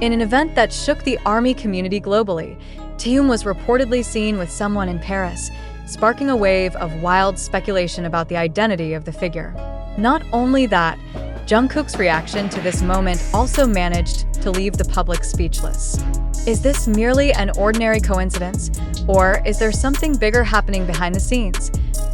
In an event that shook the ARMY community globally, Taehyung was reportedly seen with someone in Paris, sparking a wave of wild speculation about the identity of the figure. Not only that, Jungkook's reaction to this moment also managed to leave the public speechless. Is this merely an ordinary coincidence, or is there something bigger happening behind the scenes?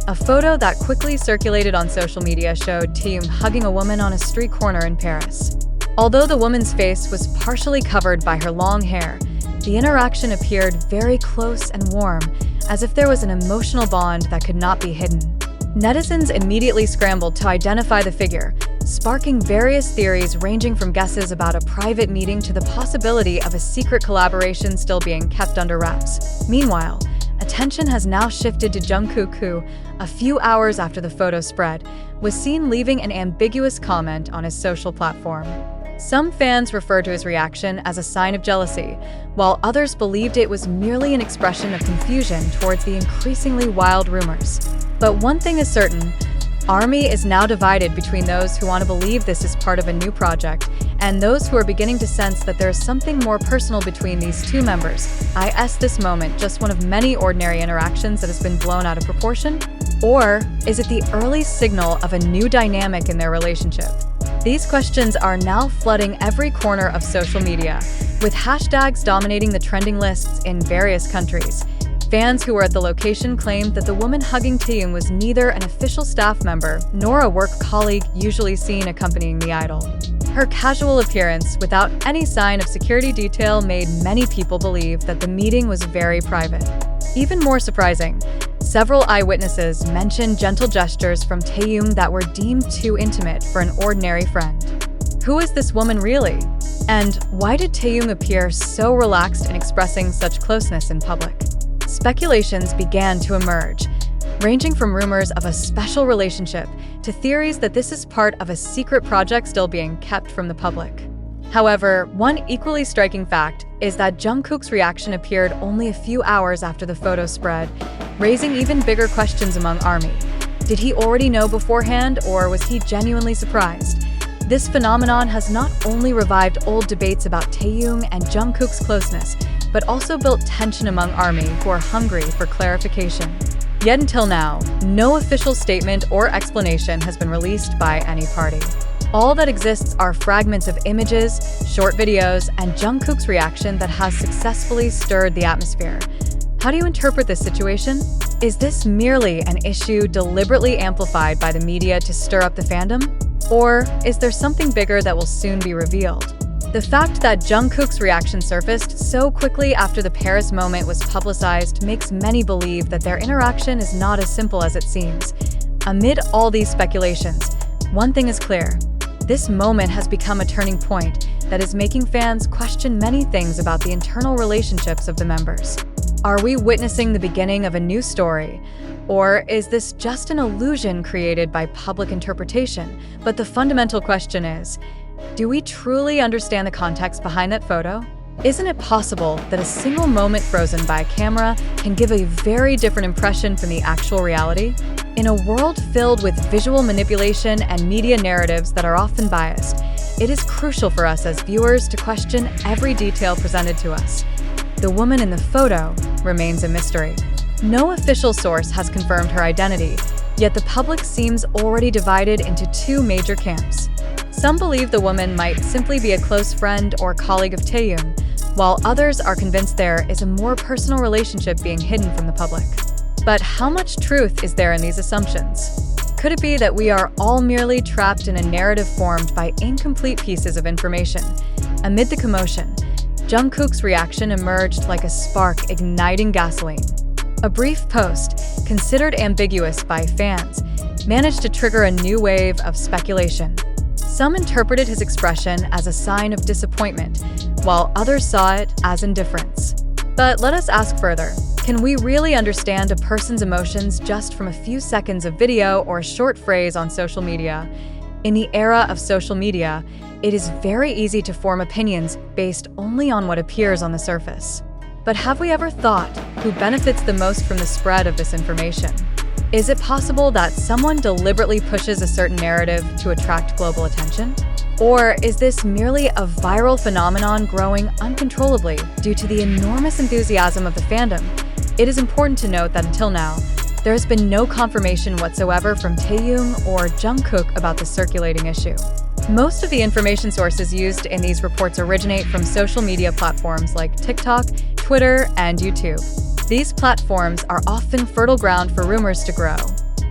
A photo that quickly circulated on social media showed Taehyung hugging a woman on a street corner in Paris. Although the woman's face was partially covered by her long hair, the interaction appeared very close and warm, as if there was an emotional bond that could not be hidden. Netizens immediately scrambled to identify the figure, sparking various theories ranging from guesses about a private meeting to the possibility of a secret collaboration still being kept under wraps. Meanwhile, attention has now shifted to Jungkook, who, a few hours after the photo spread, was seen leaving an ambiguous comment on his social platform. Some fans referred to his reaction as a sign of jealousy, while others believed it was merely an expression of confusion towards the increasingly wild rumors. But one thing is certain, ARMY is now divided between those who want to believe this is part of a new project and those who are beginning to sense that there is something more personal between these two members. Is this moment just one of many ordinary interactions that has been blown out of proportion? Or is it the early signal of a new dynamic in their relationship? These questions are now flooding every corner of social media, with hashtags dominating the trending lists in various countries. Fans who were at the location claimed that the woman hugging Taehyung was neither an official staff member nor a work colleague usually seen accompanying the idol. Her casual appearance, without any sign of security detail, made many people believe that the meeting was very private. Even more surprising, several eyewitnesses mentioned gentle gestures from Taehyung that were deemed too intimate for an ordinary friend. Who is this woman really? And why did Taehyung appear so relaxed in expressing such closeness in public? Speculations began to emerge, ranging from rumors of a special relationship to theories that this is part of a secret project still being kept from the public. However, one equally striking fact is that Jungkook's reaction appeared only a few hours after the photo spread, raising even bigger questions among ARMY. Did he already know beforehand, or was he genuinely surprised? This phenomenon has not only revived old debates about Taehyung and Jungkook's closeness, but also built tension among ARMY who are hungry for clarification. Yet until now, no official statement or explanation has been released by any party. All that exists are fragments of images, short videos, and Jungkook's reaction that has successfully stirred the atmosphere. How do you interpret this situation? Is this merely an issue deliberately amplified by the media to stir up the fandom? Or is there something bigger that will soon be revealed? The fact that Jungkook's reaction surfaced so quickly after the Paris moment was publicized makes many believe that their interaction is not as simple as it seems. Amid all these speculations, one thing is clear. This moment has become a turning point that is making fans question many things about the internal relationships of the members. Are we witnessing the beginning of a new story? Or is this just an illusion created by public interpretation? But the fundamental question is, do we truly understand the context behind that photo? Isn't it possible that a single moment frozen by a camera can give a very different impression from the actual reality? In a world filled with visual manipulation and media narratives that are often biased, it is crucial for us as viewers to question every detail presented to us. The woman in the photo remains a mystery. No official source has confirmed her identity, yet the public seems already divided into two major camps. Some believe the woman might simply be a close friend or colleague of Taehyung, while others are convinced there is a more personal relationship being hidden from the public. But how much truth is there in these assumptions? Could it be that we are all merely trapped in a narrative formed by incomplete pieces of information? Amid the commotion, Jungkook's reaction emerged like a spark igniting gasoline. A brief post, considered ambiguous by fans, managed to trigger a new wave of speculation. Some interpreted his expression as a sign of disappointment, while others saw it as indifference. But let us ask further. Can we really understand a person's emotions just from a few seconds of video or a short phrase on social media? In the era of social media, it is very easy to form opinions based only on what appears on the surface. But have we ever thought who benefits the most from the spread of this information? Is it possible that someone deliberately pushes a certain narrative to attract global attention? Or is this merely a viral phenomenon growing uncontrollably due to the enormous enthusiasm of the fandom? It is important to note that until now, there has been no confirmation whatsoever from Taehyung or Jungkook about the circulating issue. Most of the information sources used in these reports originate from social media platforms like TikTok, Twitter, and YouTube. These platforms are often fertile ground for rumors to grow.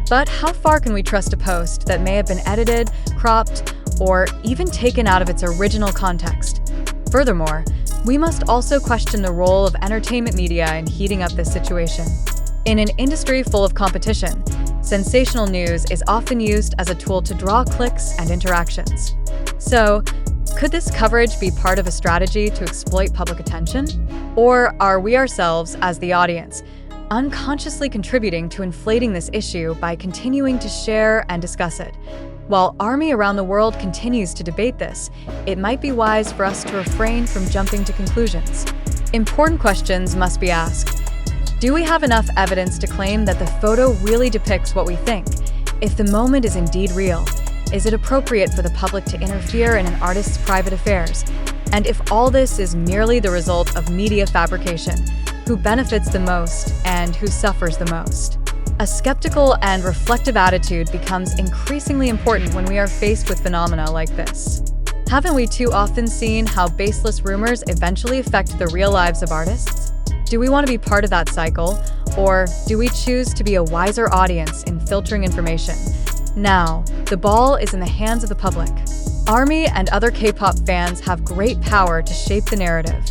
But how far can we trust a post that may have been edited, cropped, or even taken out of its original context? Furthermore, we must also question the role of entertainment media in heating up this situation. In an industry full of competition, sensational news is often used as a tool to draw clicks and interactions. So, could this coverage be part of a strategy to exploit public attention? Or are we ourselves, as the audience, unconsciously contributing to inflating this issue by continuing to share and discuss it? While ARMY around the world continues to debate this, it might be wise for us to refrain from jumping to conclusions. Important questions must be asked. Do we have enough evidence to claim that the photo really depicts what we think? If the moment is indeed real, is it appropriate for the public to interfere in an artist's private affairs? And if all this is merely the result of media fabrication, who benefits the most and who suffers the most? A skeptical and reflective attitude becomes increasingly important when we are faced with phenomena like this. Haven't we too often seen how baseless rumors eventually affect the real lives of artists? Do we want to be part of that cycle, or do we choose to be a wiser audience in filtering information? Now, the ball is in the hands of the public. ARMY and other K-pop fans have great power to shape the narrative,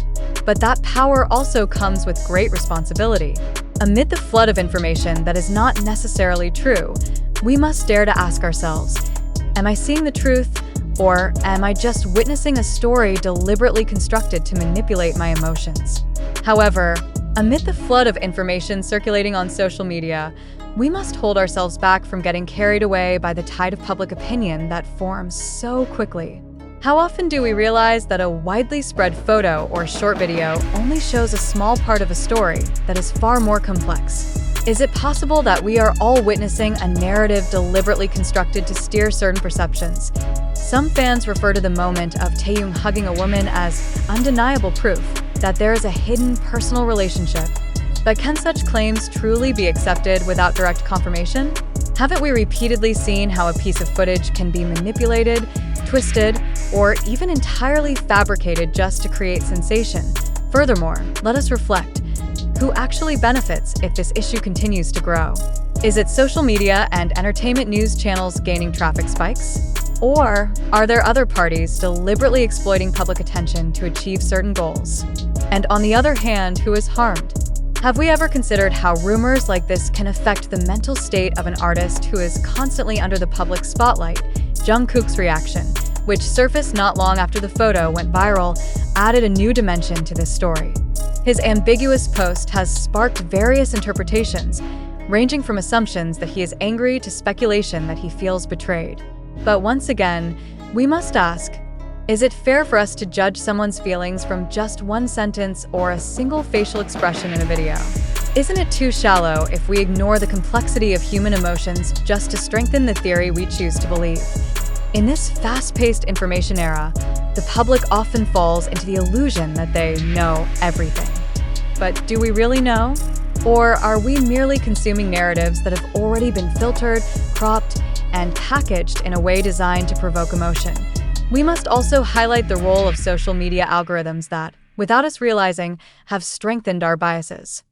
but that power also comes with great responsibility. Amid the flood of information that is not necessarily true, we must dare to ask ourselves, am I seeing the truth, or am I just witnessing a story deliberately constructed to manipulate my emotions? However, amid the flood of information circulating on social media, we must hold ourselves back from getting carried away by the tide of public opinion that forms so quickly. How often do we realize that a widely spread photo or short video only shows a small part of a story that is far more complex? Is it possible that we are all witnessing a narrative deliberately constructed to steer certain perceptions? Some fans refer to the moment of Taehyung hugging a woman as undeniable proof that there is a hidden personal relationship. But can such claims truly be accepted without direct confirmation? Haven't we repeatedly seen how a piece of footage can be manipulated, twisted, or even entirely fabricated just to create sensation? Furthermore, let us reflect. Who actually benefits if this issue continues to grow? Is it social media and entertainment news channels gaining traffic spikes? Or are there other parties deliberately exploiting public attention to achieve certain goals? And on the other hand, who is harmed? Have we ever considered how rumors like this can affect the mental state of an artist who is constantly under the public spotlight? Jungkook's reaction, which surfaced not long after the photo went viral, added a new dimension to this story. His ambiguous post has sparked various interpretations, ranging from assumptions that he is angry to speculation that he feels betrayed. But once again, we must ask, is it fair for us to judge someone's feelings from just one sentence or a single facial expression in a video? Isn't it too shallow if we ignore the complexity of human emotions just to strengthen the theory we choose to believe? In this fast-paced information era, the public often falls into the illusion that they know everything. But do we really know? Or are we merely consuming narratives that have already been filtered, cropped, and packaged in a way designed to provoke emotion? We must also highlight the role of social media algorithms that, without us realizing, have strengthened our biases.